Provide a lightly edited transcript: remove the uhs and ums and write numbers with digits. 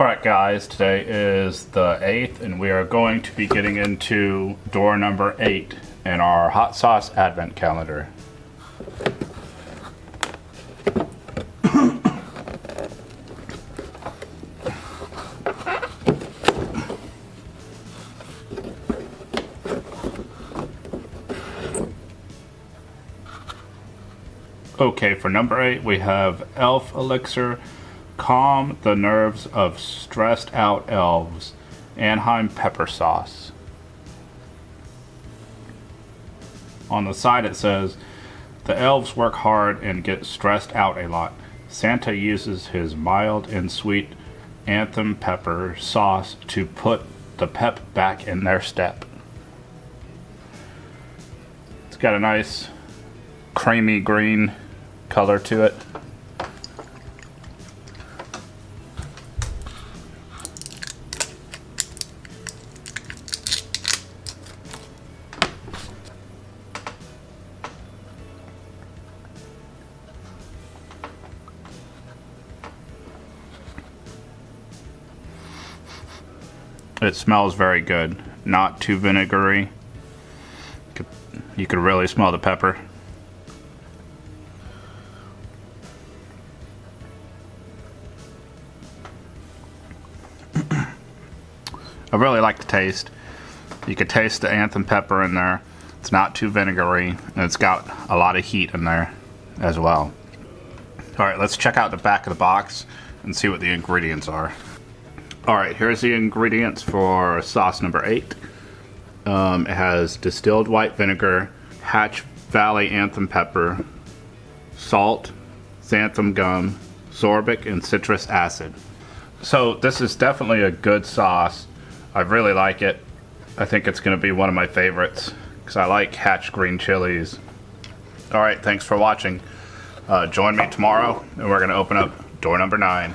Alright guys, today is the 8th and we are going to be getting into door number 8 in our hot sauce advent calendar. Okay, for number 8 we have Elf Elixir Calm the Nerves of Stressed Out Elves, Anaheim Pepper Sauce. On the side it says, the elves work hard and get stressed out a lot. Santa uses his mild and sweet anthem pepper sauce to put the pep back in their step. It's got a nice creamy green color to it. It smells very good, not too vinegary. You could really smell the pepper. I really like the taste. You could taste the anthem pepper in there. It's not too vinegary, and it's got a lot of heat in there as well. Alright, let's check out the back of the box and see what the ingredients are. Alright, here's the ingredients for sauce number 8. It has distilled white vinegar, Hatch Valley anthem pepper, salt, xanthan gum, sorbic, and citrus acid. So this is definitely a good sauce. I really like it. I think it's going to be one of my favorites because I like Hatch green chilies. Alright, thanks for watching. Join me tomorrow and we're going to open up door number 9.